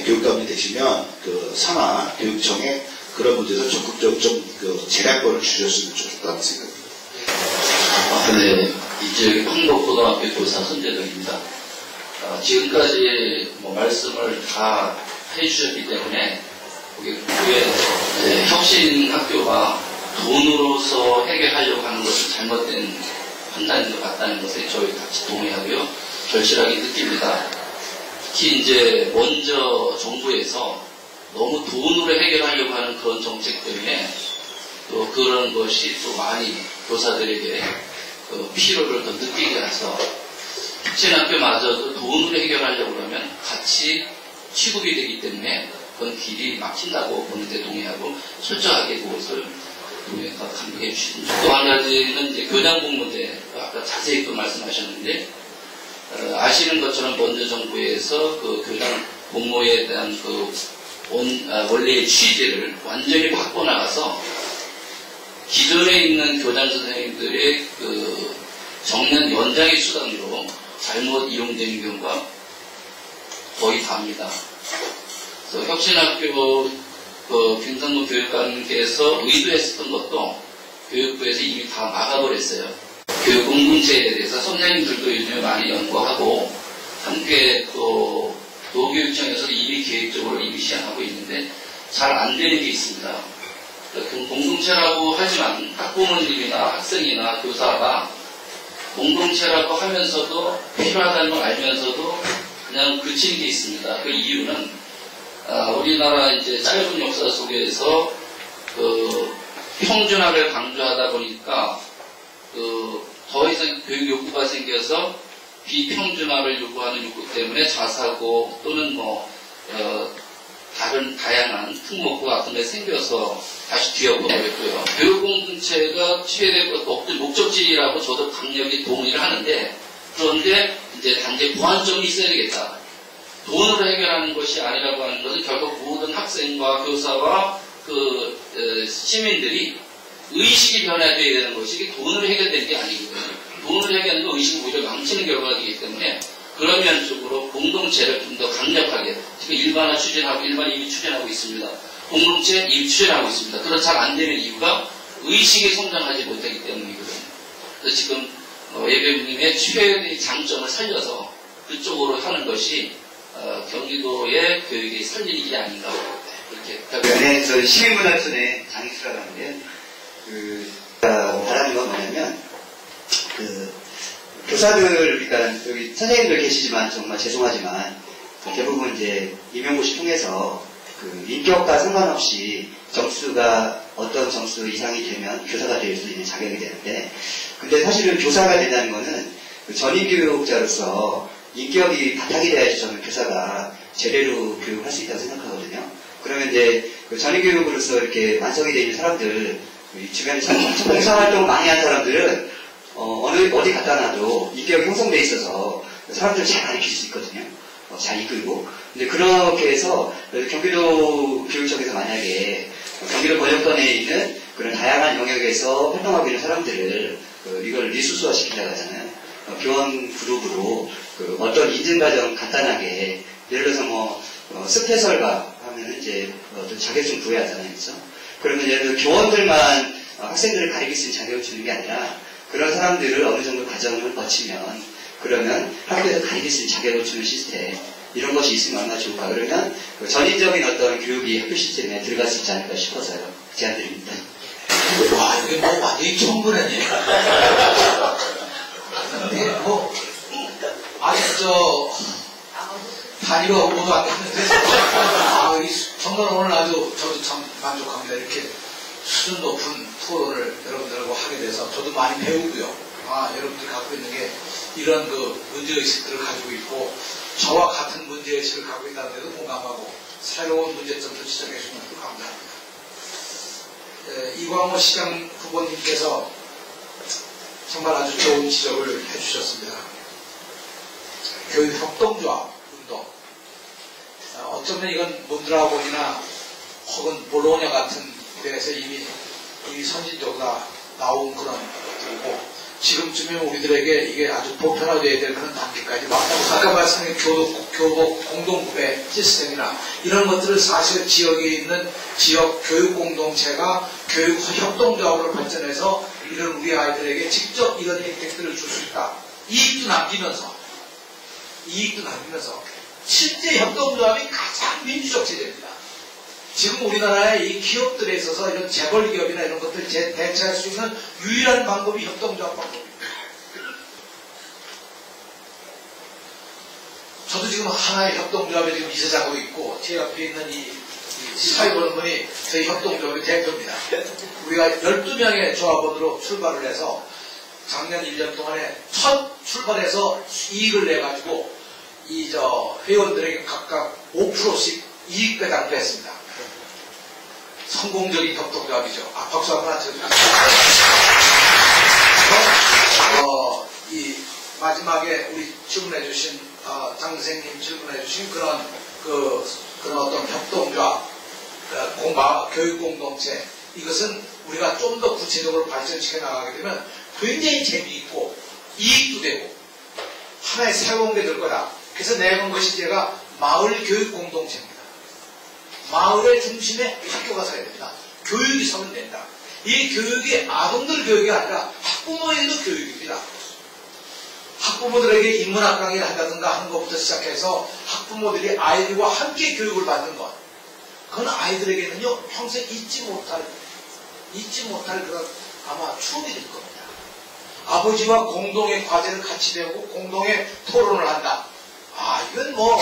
교육감이 되시면 그 산하 교육청에 그런 문제에서 적극적으로 좀 재량권을 주셨으면 좋겠다는 생각입니다. 네, 이제 황복고등학교 교사 손재덕입니다. 지금까지 말씀을 다 해주셨기 때문에 그게 혁신학교가 돈으로서 해결하려고 하는 것은 잘못된 판단인 것 같다는 것에 저희 같이 동의하고요. 절실하게 느낍니다. 특히 이제 먼저 정부에서 너무 돈으로 해결하려고 하는 그런 정책 때문에 또 그런 것이 또 많이 교사들에게 피로를 더 느끼게 해서 혁신학교마저도 돈으로 해결하려고 그러면 같이 취급이 되기 때문에 그건 길이 막힌다고 보는데 동의하고 철저하게 그것을 감독해 주십니다. 또 한 가지는 이제 교장복 문제, 아까 자세히 또 말씀하셨는데 아시는 것처럼 먼저 정부에서 그 교장 복무에 대한 원래의 취지를 완전히 바꿔나가서 기존에 있는 교장 선생님들의 정년 연장의 수단으로 잘못 이용되는 경우가 거의 다입니다. 그래서 혁신학교 김상문 교육감께서 의도했었던 것도 교육부에서 이미 다 막아버렸어요. 교육 공동체에 대해서 선생님들도 요즘에 많이 연구하고 함께 또 노교육청에서도 이미 계획적으로 이미 시행하고 있는데 잘 안 되는 게 있습니다. 공동체라고 하지만 학부모님이나 학생이나 교사가 공동체라고 하면서도 필요하다는 걸 알면서도 그냥 그치는 게 있습니다. 그 이유는 우리나라 이제 짧은 역사 속에서 평준화를 강조하다 보니까 더 이상 교육 욕구가 생겨서 비평준화를 요구하는 욕구 때문에 자사고 또는 다른 다양한 특목고 같은 게 생겨서 다시 뒤엎어버렸고요. 교육공동체가 취해될 목적지라고 저도 강력히 동의를 하는데, 그런데 이제 단지 보완점이 있어야 되겠다. 돈으로 해결하는 것이 아니라고 하는 것은 결국 모든 학생과 교사와 시민들이 의식이 변화되어야 되는 것이 이게 돈으로 해결되는 게 아니거든요. 돈으로 해결하는 건 의식을 오히려 망치는 결과가 되기 때문에 그런 면적으로 공동체를 좀 더 강력하게 지금 일반화 추진하고 일반 이미 추진하고 있습니다. 공동체 이미 추진하고 있습니다. 그런 잘 안 되는 이유가 의식이 성장하지 못하기 때문이거든요. 그래서 지금 예배부님의 최대의 장점을 살려서 그쪽으로 하는 것이 경기도의 교육이 살리는 게 아닌가 이렇게. 저 시민문화촌의 장익수라고 하는데 바라는 건 뭐냐면 교사들, 그러니까 여기 선생님들 계시지만 정말 죄송하지만 대부분 이제 임용고시 통해서 인격과 상관없이 점수가 어떤 점수 이상이 되면 교사가 될 수 있는 자격이 되는데, 근데 사실은 교사가 된다는 거는 전인교육자로서 인격이 바탕이 돼야지 저는 교사가 제대로 교육할 수 있다고 생각하거든요. 그러면 이제 전인교육으로서 이렇게 완성이 되어 있는 사람들, 주변에서 봉사활동 많이 한 사람들은 어디 갖다 놔도 인격이 형성되어 있어서 사람들을 잘 가르칠 수 있거든요. 잘 이끌고. 근데 그렇게 해서 경기도 교육청에서 만약에 경기도 번역권에 있는 그런 다양한 영역에서 활동하고 있는 사람들을 이걸 리소스화 시킨다고 하잖아요. 교원 그룹으로 어떤 인증과정 간단하게, 예를 들어서 스페설가 하면은 이제 어떤 자격증 구해야 하잖아요. 그렇죠? 그러면 예를 들어 교원들만 학생들을 가르칠 수 있는 자격을 주는 게 아니라 그런 사람들을 어느 정도 과정을 거치면 그러면 학교에서 가르칠 수 있는 자격을 주는 시스템, 이런 것이 있으면 얼마나 좋을까. 그러면 전인적인 어떤 교육이 학교 시스템에 들어갈 수 있지 않을까 싶어서요. 제안드립니다. 와, 이게 완전히 청구라네. 이게 아직 단위가 모두 안 됐는데, 정말 오늘 아주 저도 참 만족합니다. 이렇게 수준 높은 토론을 여러분들하고 하게 돼서 저도 많이 배우고요. 여러분들이 갖고 있는 게 이런 문제의식들을 가지고 있고, 저와 같은 문제의식을 갖고 있다는 데도 공감하고, 새로운 문제점도 지적해 주시면 감사합니다. 이광호 시장 후보님께서 정말 아주 좋은 지적을 해주셨습니다. 교육협동조합 운동. 어쩌면 이건 몬드라곤이나 혹은 볼로냐 같은 데에서 이미 선진적으로 나온 그런 것들이고, 지금쯤이면 우리들에게 이게 아주 보편화되어야 될 그런 단계까지 왔다고. 아까 말씀드린 교복 공동구매 시스템이나 이런 것들을 사실 지역에 있는 지역 교육 공동체가 교육 협동조합으로 발전해서 이런 우리 아이들에게 직접 이런 혜택들을 줄 수 있다. 이익도 남기면서 실제 협동조합이 가장 민주적 체제입니다. 지금 우리나라의 이 기업들에 있어서 이런 재벌 기업이나 이런 것들 대체할 수 있는 유일한 방법이 협동조합 방법입니다. 저도 지금 하나의 협동조합에 지금 이사장으로 있고 제 옆에 있는 이 사회보는 분이 저희 협동조합의 대표입니다. 우리가 12명의 조합원으로 출발을 해서 작년 1년 동안에 첫 출발해서 이익을 내가지고 회원들에게 각각 5%씩 이익 배당도 했습니다. 성공적인 협동조합이죠. 박수 한번 쳐주세요. 이 마지막에 우리 질문해주신 장 선생님 질문해주신 그런 어떤 협동조합, 교육 공동체, 이것은 우리가 좀 더 구체적으로 발전시켜 나가게 되면 굉장히 재미있고 이익도 되고 하나의 새로운 게 될 거다. 그래서 내건 것이 제가 마을 교육 공동체입니다. 마을의 중심에 학교가 서야 된다. 교육이 서면 된다. 이 교육이 아동들 교육이 아니라 학부모에게도 교육입니다. 학부모들에게 인문학 강의를 한다든가 하는 것부터 시작해서 학부모들이 아이들과 함께 교육을 받는 것. 그건 아이들에게는요, 평생 잊지 못할 그런 아마 추억이 될 겁니다. 아버지와 공동의 과제를 같이 배우고 공동의 토론을 한다. 이건 뭐,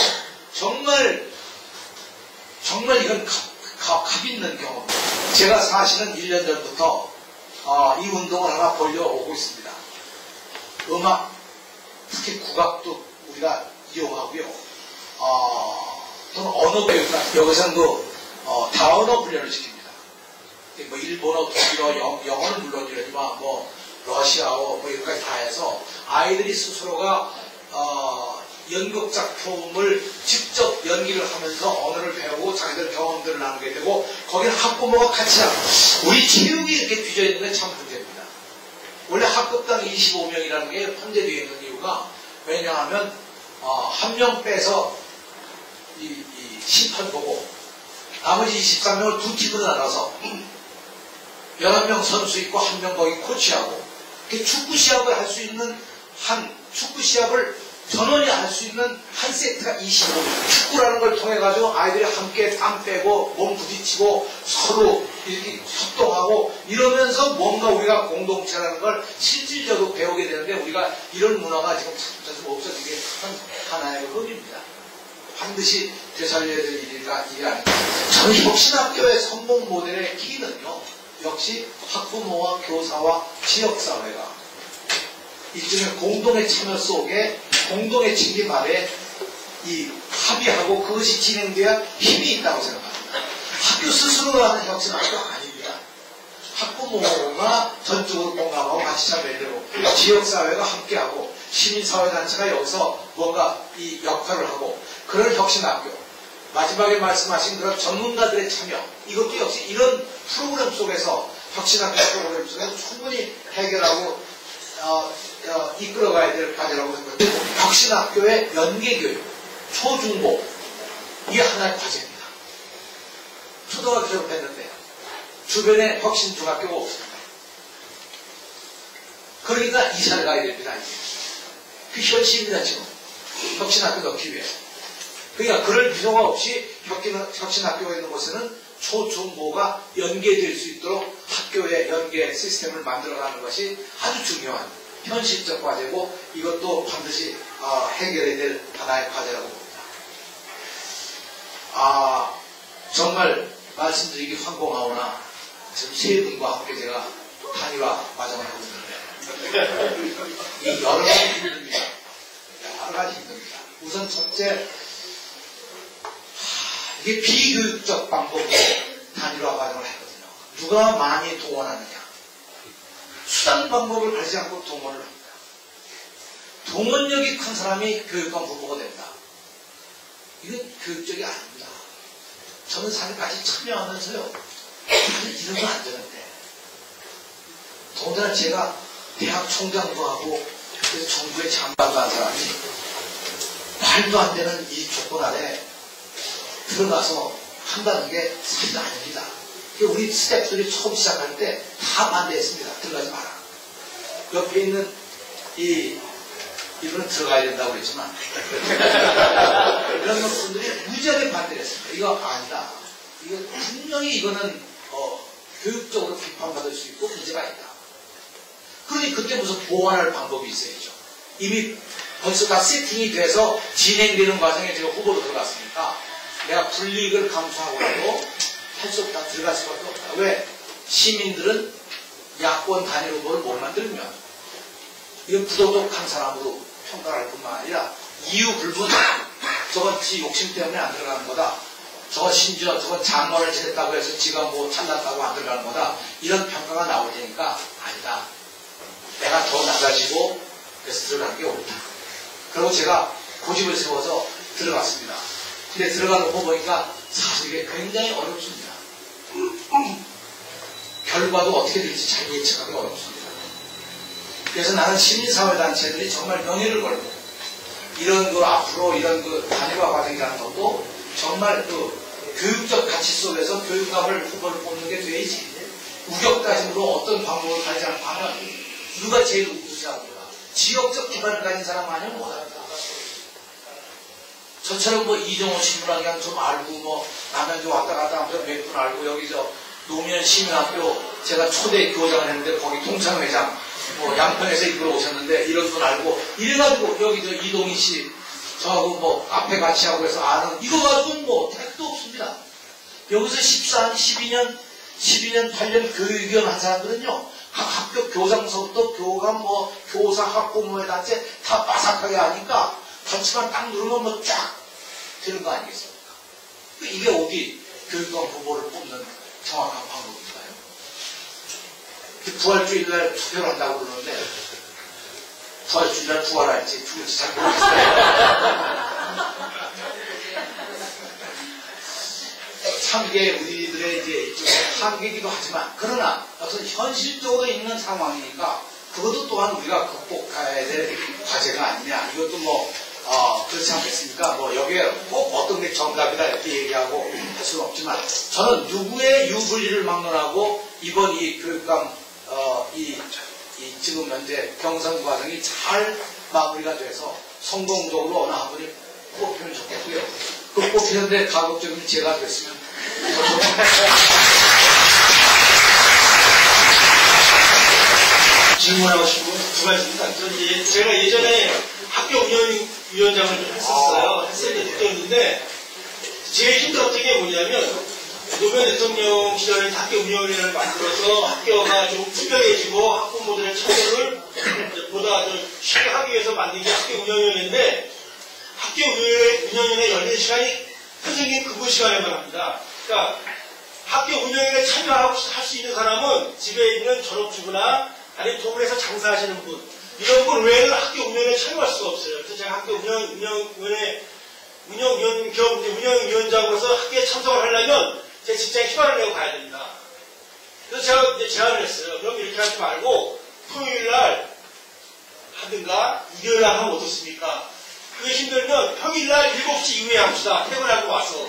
정말 이건 값 있는 경험입니다. 제가 사실은 1년 전부터, 이 운동을 하나 벌려오고 있습니다. 음악, 특히 국악도 우리가 이용하고요. 또는 언어 교육과 여기서는 다언어 훈련을 시킵니다. 뭐 일본어, 독일어, 영어는 물론이지만 러시아어 여기까지 다 해서 아이들이 스스로가 연극 작품을 직접 연기를 하면서 언어를 배우고 자기들 경험들을 나누게 되고 거기는 학부모가 같이 하고 우리 체육이 이렇게 뒤져 있는 게 참 문제입니다. 원래 학급당 25명이라는 게 현재되어 있는 이유가 왜냐하면 한 명 빼서 이 심판 보고 나머지 23명을 두 팀으로 나눠서 11명 선수 있고 한 명 거기 코치하고 축구 시합을 할 수 있는 축구 시합을 전원이 할 수 있는 한 세트가 25명. 축구라는 걸 통해 가지고 아이들이 함께 땀 빼고 몸 부딪히고 서로 이렇게 협동하고 이러면서 뭔가 우리가 공동체라는 걸 실질적으로 배우게 되는데 우리가 이런 문화가 지금 좀 없어지게 한 하나의 흠입니다. 반드시 되살려야 될 일이 아닙니다. 저희 혁신학교의 성공 모델의 키는요. 역시 학부모와 교사와 지역사회가 일종의 공동의 참여 속에 공동의 책임 아래 이 합의하고 그것이 진행돼야 힘이 있다고 생각합니다. 학교 스스로가 하는 혁신학교 아닙니다. 학부모가 전적으로 공감하고 같이 참여되고 지역사회가 함께하고 시민사회단체가 여기서 뭔가 이 역할을 하고 그런 혁신학교 마지막에 말씀하신 그런 전문가들의 참여 이것도 역시 이런 프로그램 속에서 혁신학교 프로그램 속에서 충분히 해결하고 이끌어가야 될 과제라고 생각합니다. 혁신학교의 연계교육, 초중고 이게 하나의 과제입니다. 초등학교 졸업했는데 주변에 혁신중학교가 없습니다. 그러니까 이사를 가야 됩니다. 그 현실입니다. 지금 혁신학교 넣기 위해 그러니까 그럴 필요가 없이 혁신학교가 있는 곳에는 초중고가 연계될 수 있도록 학교의 연계 시스템을 만들어가는 것이 아주 중요한 현실적 과제고 이것도 반드시 해결해야 될 하나의 과제라고 봅니다. 정말 말씀드리기 황공하오나 지금 세 분과 함께 제가 단일화 과정을 하고 있는데 이 여러 가지 힘듭니다. 여러 가지 힘듭니다. 우선 첫째 이게 비교육적 방법으로 단일화 과정을 했거든요. 누가 많이 동원하느냐. 수단 방법을 가리지 않고 동원을 합니다. 동원력이 큰 사람이 교육감 후보가 된다. 이건 교육적이 아닙니다. 저는 사실 같이 참여하면서요. 사실 이러면 안 되는데. 더군다나 제가 대학 총장도 하고 그래서 정부의 장관도 한 사람이 말도 안 되는 이 조건 아래 들어가서 한다는 게 사실 아닙니다. 우리 스태프들이 처음 시작할 때 다 반대했습니다. 들어가지 마라. 옆에 있는 이분은 들어가야 된다고 그랬지만 이런 분들이 무지하게 반대를 했습니다. 이거 아니다. 이거 분명히 이거는 교육적으로 비판받을 수 있고 문제가 있다. 그러니 그때 무슨 보완할 방법이 있어야죠. 이미 벌써 다 세팅이 돼서 진행되는 과정에 제가 후보로 들어갔으니까 내가 불이익을 감수하고라도 할 수 없다. 들어갈 수밖에 없다. 왜? 시민들은 야권 단일 후보를 못 만들면 이건 부도덕한 사람으로 평가할 뿐만 아니라 이유 불문 저건 지 욕심 때문에 안 들어가는 거다. 저건 심지어 저건 장관을 지냈다고 해서 지가 뭐 참났다고 안 들어가는 거다. 이런 평가가 나올 테니까 아니다. 내가 더 나가지고 그래서 들어가는 게 옳다. 그리고 제가 고집을 세워서 들어갔습니다. 근데 들어가놓고 보니까 사실 이게 굉장히 어렵습니다. 결과도 어떻게 될지 잘 예측하기 어렵습니다. 그래서 나는 시민사회단체들이 정말 명예를 걸고 이런 앞으로 이런 단일화 과정이라는 것도 정말 교육적 가치 속에서 교육감을 후보를 뽑는 게 돼야지. 우격다짐으로 어떤 방법을 가지 않고 하면 누가 제일 우수합니까? 지역적 기반을 가진 사람 아니면 못합니다. 저처럼 이정호 신부랑 그냥 좀 알고 남양주 왔다 갔다 하면서 몇 분 알고 여기 노무현 시민학교 제가 초대 교장을 했는데 거기 통상회장 양평에서 이끌어 오셨는데 이런 분 알고 이래가지고 여기 이동희 씨 저하고 앞에 같이 하고 해서 아는 이거 가지고 택도 없습니다. 여기서 12년 8년 교육위원 한 사람들은요 각 학교 교장서부터 교감 교사 학부모의 단체 다 바삭하게 하니까 단체만 딱 누르면 쫙 되는 거 아니겠습니까? 이게 어디 교육감 후보를 뽑는 정확한 방법인가요? 부활주일날 투표를 한다고 그러는데 부활주일날 부활할지 죽을지 잘 모르겠어요. 참 이게 우리들의 이제 한계이기도 하지만 그러나 어떤 현실적으로 있는 상황이니까 그것도 또한 우리가 극복해야 될 과제가 아니냐. 이것도 그렇지 않겠습니까? 여기에 꼭 어떤 게 정답이다 이렇게 얘기하고 할 수는 없지만 저는 누구의 유불리를 막론하고 이번 이 교육감 지금 현재 경선 과정이 잘 마무리가 돼서 성공적으로 어느 한 분이 뽑히면 좋겠고요. 그 뽑히는데 가급적이면 제가 됐으면 질문하고 싶은 두 가지입니다. 제가 예전에 학교 운영위원장을 좀 했었어요. 했을 때 느꼈는데 제일 힘들었던 게 뭐냐면 노무현 대통령 시절에 학교 운영위원회를 만들어서 학교가 좀 투명해지고 학부모들의 참여를 보다 더 쉽게 하기 위해서 만든 게 학교 운영위원회인데 학교 운영위원회 열리는 시간이 선생님 근무 시간에만 합니다. 그러니까 학교 운영위원회 참여할 수 있는 사람은 집에 있는 전업주부나 아니면 동네에서 장사하시는 분 이런 분 외에는 학교 운영에 참여할 수가 없어요. 그래서 제가 학교 운영위원장으로서 학교에 참석을 하려면 제 직장에 휴가를 내고 가야 됩니다. 그래서 제가 이제 제안을 했어요. 그럼 이렇게 하지 말고 토요일날 하든가 일요일날 하면 어떻습니까? 그게 힘들면 평일날 7시 이후에 합시다. 퇴근하고 와서.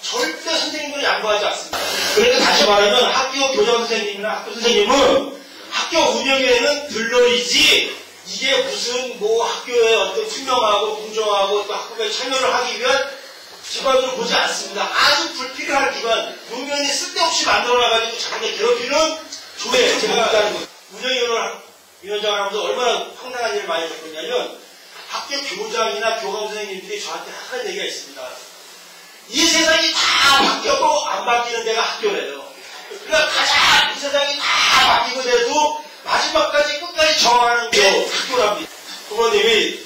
절대 선생님들은 양보하지 않습니다. 그러니까 다시 말하면 학교 교장 선생님이나 학교 선생님은 학교 운영에는 들러리지 이게 무슨 학교에 어떤 투명하고 공정하고 또 학교에 참여를 하기 위한 기관으로 보지 않습니다. 아주 불필요한 기관, 노무현이 쓸데없이 만들어놔가지고 자기를 괴롭히는 조회. 제가 운영위원장을 하면서 얼마나 황당한 일을 많이 겪었냐면 학교 교장이나 교감 선생님들이 저한테 하는 얘기가 있습니다. 이 세상이 다 바뀌어도 안 바뀌는 데가 학교래요. 그러니까 가장 이 세상이 다 바뀌고 돼도 마지막까지 끝까지 저항하는 게 학교랍니다. 부모님이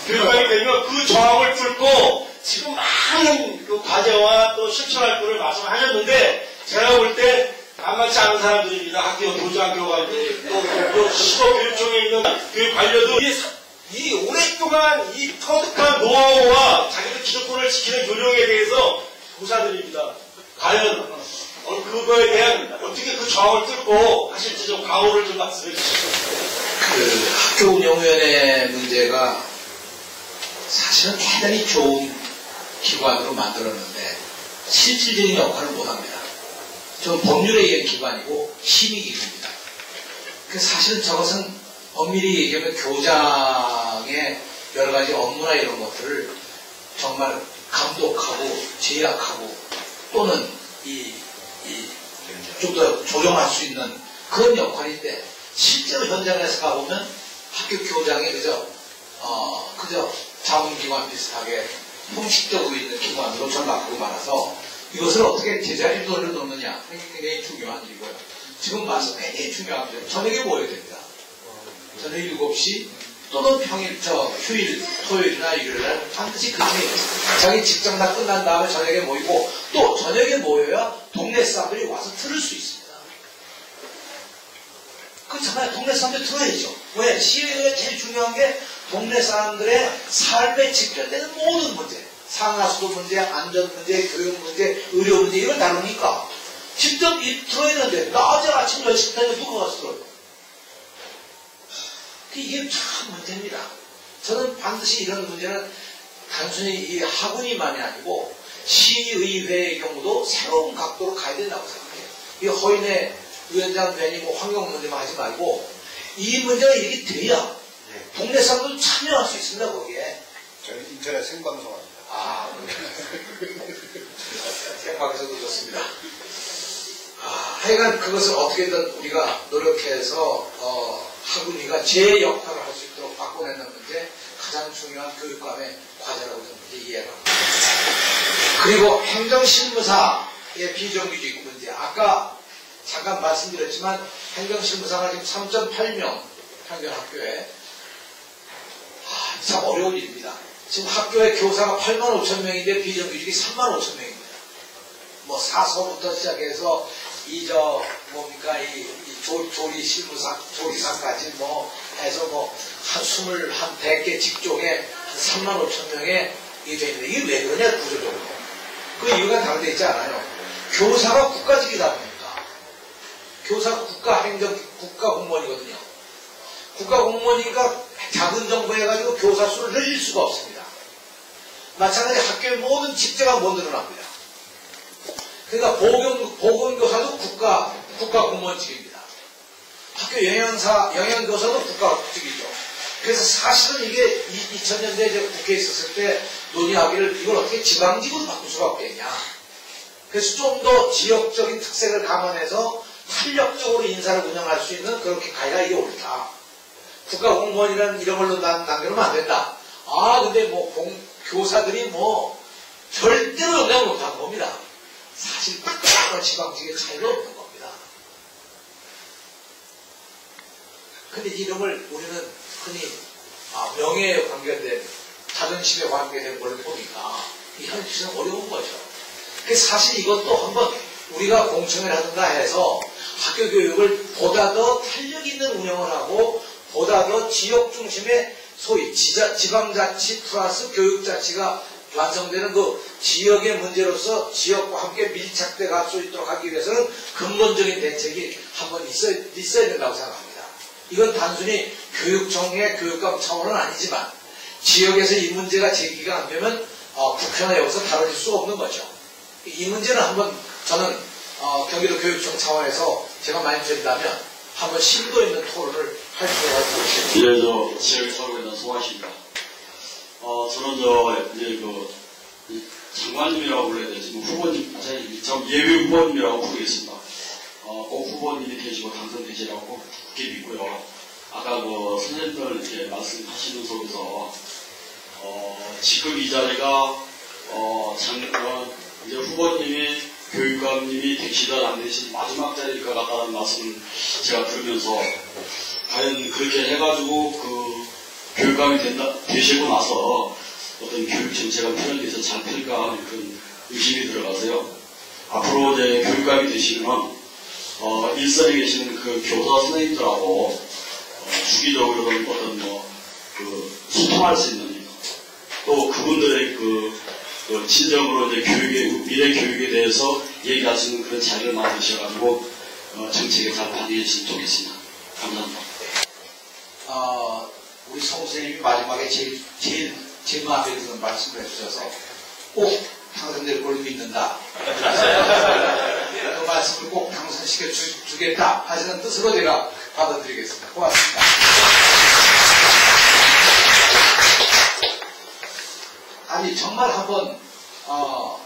교육감이 되면 그 저항을 뚫고 지금 많은 그 과제와 또 실천할 거를 말씀하셨는데 제가 볼 때 만만치 않은 사람들입니다. 학교 교장, 교감들, 또 시도교육청에 있는 교육 관료들 이 오랫동안 이 터득한 노하우와 자기들 기득권을 지키는 요령에 대해서 고사드립니다. 과연 그거에 대한 어떻게 그 저항을 뚫고 하실지 좀 각오를 좀 말씀해 주시죠. 그 학교 운영위원회 문제가 사실은 대단히 좋은 기관으로 만들었는데 실질적인 역할을 못합니다. 저 법률에 의한 기관이고 심의기구입니다. 그 사실은 저것은 엄밀히 얘기하면 교장의 여러 가지 업무나 이런 것들을 정말 감독하고 제약하고 또는 좀 더 조정할 수 있는 그런 역할인데 실제로 현장에서 가보면 학교 교장이 그저 자문기관 비슷하게 형식적으로 있는 기관으로 전락하고 말아서 이것을 어떻게 제자리에 돌려놓느냐 굉장히 중요한 일이고요. 지금 말씀 굉장히 중요한 점 저녁에 모여야 됩니다. 저녁 7시 또는 평일 휴일 토요일이나 일요일날 반드시 그 중에 자기 직장 다 끝난 다음에 저녁에 모이고 또 저녁에 모여야 동네 사람들이 와서 들을 수 있습니다. 그 정말 동네 사람들 들어야죠. 왜? 시의회가 제일 중요한 게 동네 사람들의 삶에 직결되는 모든 문제, 상하수도 문제, 안전 문제, 교육 문제, 의료 문제 이걸 다루니까 직접 들어야 되는데 낮에 아침 10시부터 누가 와서 들어요? 이게 참 문제입니다. 저는 반드시 이런 문제는 단순히 이 학원이만이 아니고 시의회의 경우도 새로운 각도로 가야 된다고 생각해요. 이 허인의 위원장 괜히 환경 문제만 하지 말고 이 문제가 이렇게 돼야 동네 사람들 참여할 수 있습니다. 거기에. 저희 인터넷 생방송합니다. 생방송도 좋습니다. 하여간 그것을 어떻게든 우리가 노력해서 학원위가 제 역할을 할 수 있도록 바꿔내는 문제 가장 중요한 교육감의 과제라고 저는 이해가 합니다. 그리고 행정실무사의 비정규직 문제 아까 잠깐 말씀드렸지만 행정실무사가 지금 3.8명 평균 학교에 참 어려운 일입니다. 지금 학교에 교사가 8만 5천 명인데 비정규직이 3만 5천 명입니다. 뭐 사서부터 시작해서 조리 실무상, 조리상까지 해서 한 100개 직종에 한 3만 5천 명에 이게 돼 있는데 이게 왜 그러냐 구조적으로. 그 이유가 다른데 있지 않아요. 교사가 국가직이다 보니까 교사가 국가 공무원이거든요. 국가 공무원이니까 작은 정부 해가지고 교사 수를 늘릴 수가 없습니다. 마찬가지 학교의 모든 직제가 못 늘어납니다. 그러니까 보건교사도 국가 공무원직입니다. 학교 영양교사도 국가직이죠. 그래서 사실은 이게 2000년대 이제 국회에 있었을 때 논의하기를 이걸 어떻게 지방직으로 바꿀 수가 없겠냐. 그래서 좀 더 지역적인 특색을 감안해서 탄력적으로 인사를 운영할 수 있는 그렇게 가야 이게 옳다. 국가공무원이라는 이런 걸로 남겨놓으면 안 된다. 근데 교사들이 절대로 영향을 못하는 겁니다. 사실 국가와 지방직의 차이가 없는 겁니다. 근데 이름을 우리는 흔히 명예에 관계된 자존심에 관계된 걸 보니까 이 현실은 어려운 거죠. 그래서 사실 이것도 한번 우리가 공청회를 하든가 해서 학교 교육을 보다 더 탄력 있는 운영을 하고 보다 더 지역 중심의 소위 지방자치 플러스 교육자치가 완성되는 그 지역의 문제로서 지역과 함께 밀착돼 갈 수 있도록 하기 위해서는 근본적인 대책이 한번 있어야 된다고 생각합니다. 이건 단순히 교육청의 교육감 차원은 아니지만 지역에서 이 문제가 제기가 안 되면 국회나 여기서 다뤄질 수 없는 거죠. 이 문제는 한번 저는 경기도 교육청 차원에서 제가 만족된다면 한번 심도 있는 토론을 할 필요가 있습니다. 지역에 살고 있는 송하시입니다. 저는 이제 장관님이라고 불러야 되지, 후보님, 예비 후보님이라고 부르겠습니다. 꼭 후보님이 되시고 당선되시라고 국회 믿고요. 아까 선생님들 이렇게 말씀하시는 속에서, 지금 이 자리가, 이제 후보님이 교육감님이 되시든 안 되시든 마지막 자리일 것 같다는 말씀을 제가 들으면서, 과연 그렇게 해가지고 교육감이 되시고 나서 어떤 교육 정책가 편입해서 잘 될까 하는 그런 의심이 들어가서요. 앞으로 이제 교육감이 되시면 일선에 계시는 그 교사 선생님들하고 주기적으로 어떤 소통할 수 있는 또 그분들의 진정으로 이제 미래 교육에 대해서 얘기할 수 있는 그런 자리를 만드셔가지고 정책에 잘 반영해 주시면 좋겠습니다. 감사합니다. 우리 송 선생님이 마지막에 제일 마음에 드는 말씀을 해주셔서 꼭 당선될 걸 믿는다. 그 말씀을 꼭 당선시켜 주겠다 하시는 뜻으로 제가 받아드리겠습니다. 고맙습니다. 아니 정말 한번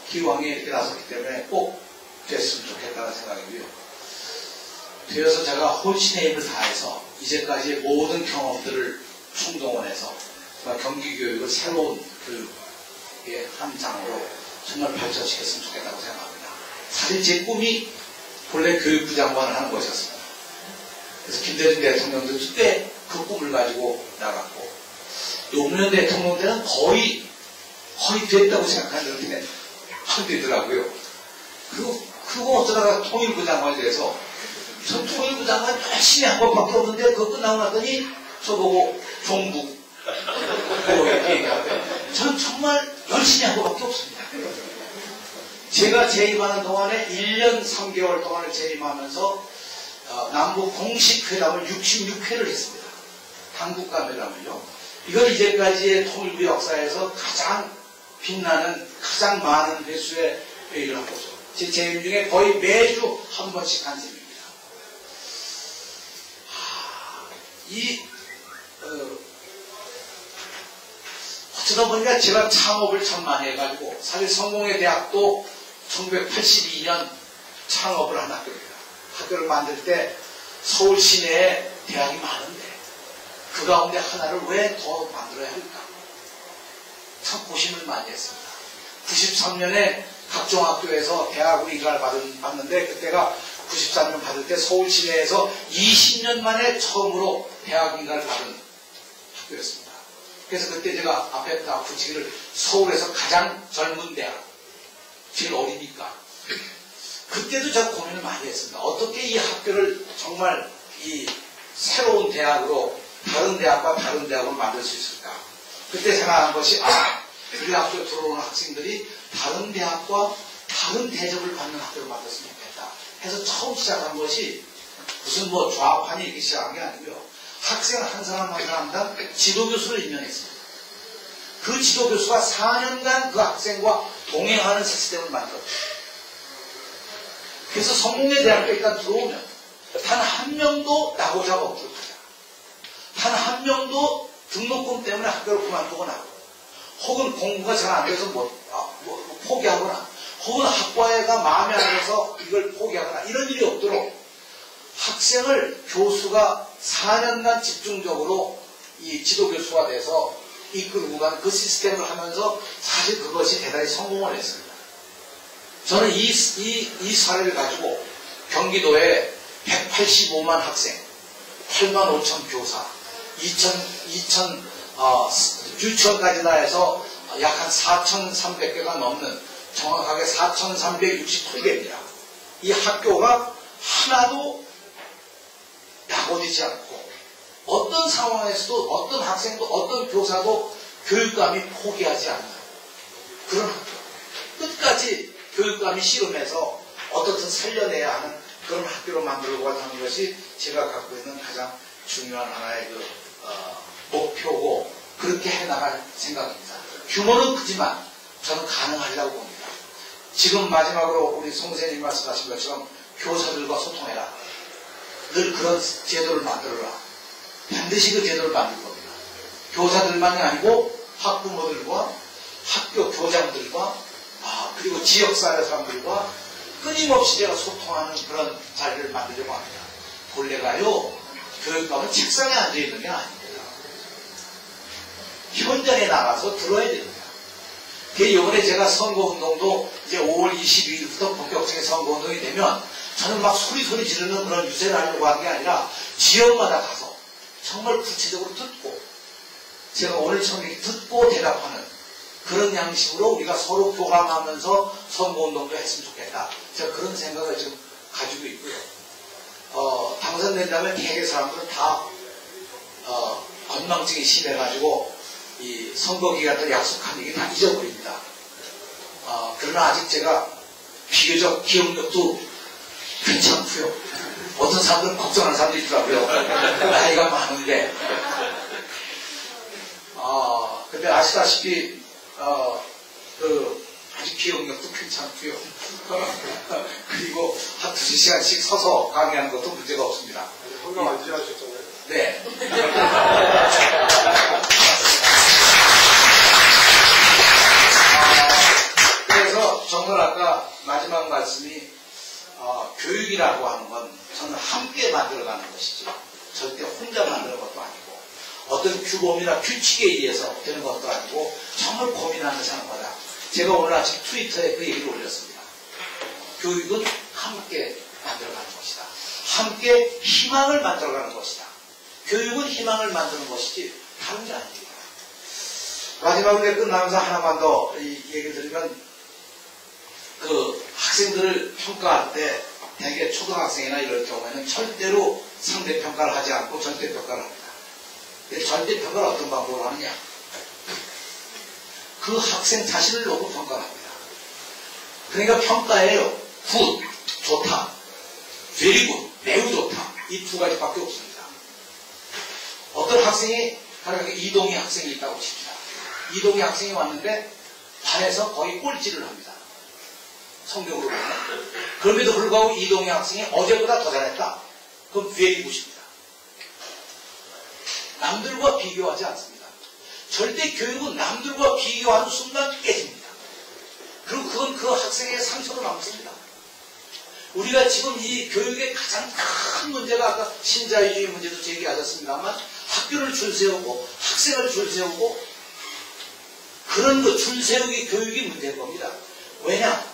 기왕에 이렇게 나섰기 때문에 꼭 됐으면 좋겠다는 생각이고요. 되어서 제가 혼신의 힘을 다해서 이제까지의 모든 경험들을 총동원해서 경기교육을 새로운 교육의 한 장으로 정말 발전시켰으면 좋겠다고 생각합니다. 사실 제 꿈이 본래 교육부 장관을 하는 것이었습니다. 그래서 김대중 대통령도 그때 그 꿈을 가지고 나갔고 노무현 대통령 때는 거의 됐다고 생각하는데 안 되더라고요. 그거 어쩌다가 통일부 장관이 돼서 전 통일부 장관 열심히 한 번밖에 없는데 그거 끝나고 났더니 저보고 종북 이렇게 얘기하고요. 저는 정말 열심히 한 것밖에 없습니다. 제가 재임하는 동안에 1년 3개월 동안을 재임하면서 남북 공식 회담을 66회를 했습니다. 당국간 회담을요. 이건 이제까지의 통일부 역사에서 가장 빛나는 가장 많은 횟수의 회의를 한 거죠. 제 재임 중에 거의 매주 한 번씩 한 셈입니다. 어쩌다 보니까 제가 창업을 참 많이 해가지고 사실 성공회 대학도 1982년 창업을 한 학교입니다. 학교를 만들 때 서울 시내에 대학이 많은데 그 가운데 하나를 왜 더 만들어야 할까? 참 고심을 많이 했습니다. 93년에 각종 학교에서 대학으로 인가를 받는데 그때가 93년 받을 때 서울 시내에서 20년 만에 처음으로 대학 인가를 받은 학교였습니다. 그래서 그때 제가 앞에 다 붙이기를 서울에서 가장 젊은 대학, 제일 어리니까. 그때도 제가 고민을 많이 했습니다. 어떻게 이 학교를 정말 이 새로운 대학으로 다른 대학과 다른 대학을 만들 수 있을까? 그때 생각한 것이 우리 학교에 들어오는 학생들이 다른 대학과 다른 대접을 받는 학교를 만들었으면 좋겠다 해서 처음 시작한 것이 무슨 좌판이 이렇게 시작한 게 아니고요. 학생 한 사람 한 사람당 지도교수를 임명했습니다. 그 지도교수가 4년간 그 학생과 동행하는 시스템을 만들었죠. 그래서 성공회 대학교에 일단 들어오면 단 한 명도 나고자가 없을 거야. 단 한 명도 등록금 때문에 학교를 그만두거나 혹은 공부가 잘 안 돼서 포기하거나 혹은 학과에가 마음에 안 들어서 이걸 포기하거나 이런 일이 없도록 학생을 교수가 4년간 집중적으로 이 지도교수가 돼서 이끌고 가는 그 시스템을 하면서 사실 그것이 대단히 성공을 했습니다. 저는 이 사례를 가지고 경기도에 185만 학생, 8만 5천 교사, 유치원까지 다 해서 약 한 4,300개가 넘는 정확하게 4,368개입니다. 이 학교가 하나도 낙오되지 않고 어떤 상황에서도 어떤 학생도 어떤 교사도 교육감이 포기하지 않는 그런 학교. 끝까지 교육감이 씨름해서 어떻든 살려내야 하는 그런 학교로 만들고 하는 것이 제가 갖고 있는 가장 중요한 하나의 목표고 그렇게 해나갈 생각입니다. 규모는 크지만 저는 가능하리라고 봅니다. 지금 마지막으로 우리 송 선생님이 말씀하신 것처럼 교사들과 소통해라. 늘 그런 제도를 만들어라. 반드시 그 제도를 만들 겁니다. 교사들만이 아니고 학부모들과 학교 교장들과 그리고 지역사회 사람들과 끊임없이 제가 소통하는 그런 자리를 만들려고 합니다. 본래가요, 교육감은 책상에 앉아있는 게 아닙니다. 현장에 나가서 들어야 됩니다. 이번에 제가 선거운동도 이제 5월 22일부터 본격적인 선거운동이 되면 저는 막 소리 지르는 그런 유세를 하려고 한 게 아니라 지역마다 가서 정말 구체적으로 듣고 제가 오늘 처음 이렇게 듣고 대답하는 그런 양식으로 우리가 서로 교감하면서 선거운동도 했으면 좋겠다. 제가 그런 생각을 지금 가지고 있고요. 당선된다면 대개 사람들은 다 건망증이 심해가지고 이 선거 기간 때 약속한 얘기 다 잊어버립니다. 그러나 아직 제가 비교적 기억력도 괜찮고요. 어떤 사람들은 걱정하는 사람도 있더라고요. 나이가 많은데. 근데 아시다시피, 아주 기억력도 괜찮고요. 그리고 한 2시간씩 서서 강의하는 것도 문제가 없습니다. 건강 안 지하셨잖아요. 네. 그래서 정말 아까 마지막 말씀이 교육이라고 하는 건 저는 함께 만들어가는 것이죠. 절대 혼자 만드는 것도 아니고 어떤 규범이나 규칙에 의해서 되는 것도 아니고 정말 고민하면서 하는 거다. 제가 오늘 아침 트위터에 그 얘기를 올렸습니다. 교육은 함께 만들어가는 것이다. 함께 희망을 만들어가는 것이다. 교육은 희망을 만드는 것이지 다른 게 아닙니다. 마지막으로 끝나면서 하나만 더 얘기 드리면 그 학생들을 평가할 때 대개 초등학생이나 이럴 경우에는 절대로 상대평가를 하지 않고 절대평가를 합니다. 절대평가를 어떤 방법으로 하느냐? 그 학생 자신을 놓고 평가를 합니다. 그러니까 평가예요. 굿, 좋다. very good, 매우 좋다. 이 두 가지밖에 없습니다. 어떤 학생이, 가령 이동희 학생이 있다고 칩니다. 이동희 학생이 왔는데 반에서 거의 꼴찌를 합니다. 성적으로 보면. 그럼에도 불구하고 이동희 학생이 어제보다 더 잘했다. 그건 very good입니다. 남들과 비교하지 않습니다. 절대 교육은 남들과 비교하는 순간 깨집니다. 그리고 그건 그 학생의 상처로 남습니다. 우리가 지금 이 교육의 가장 큰 문제가 아까 신자유주의 문제도 제기하셨습니다만 학교를 줄 세우고 학생을 줄 세우고 그런 거 줄 세우기 교육이 문제인 겁니다. 왜냐?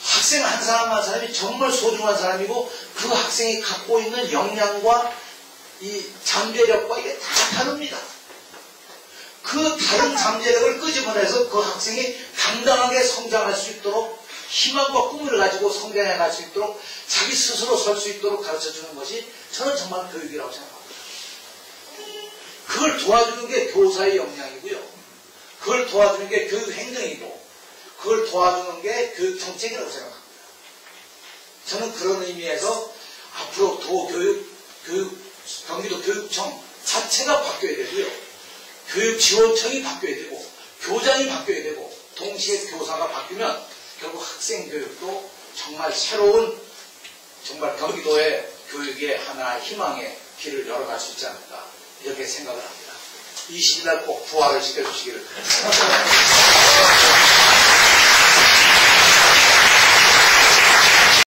학생 한 사람 한 사람이 정말 소중한 사람이고 그 학생이 갖고 있는 역량과 이 잠재력과 이게 다 다릅니다. 그 다른 잠재력을 끄집어내서 그 학생이 당당하게 성장할 수 있도록 희망과 꿈을 가지고 성장해 갈 수 있도록 자기 스스로 설 수 있도록 가르쳐주는 것이 저는 정말 교육이라고 생각합니다. 그걸 도와주는 게 교사의 역량이고요. 그걸 도와주는 게 교육 행정이고 그걸 도와주는 게 교육 정책이라고 생각합니다. 저는 그런 의미에서 앞으로 경기도 교육청 자체가 바뀌어야 되고요. 교육지원청이 바뀌어야 되고 교장이 바뀌어야 되고 동시에 교사가 바뀌면 결국 학생 교육도 정말 새로운 정말 경기도의 교육의 하나의 희망의 길을 열어갈 수 있지 않을까 이렇게 생각을 합니다. 20일 날 꼭 부활을 시켜주시기를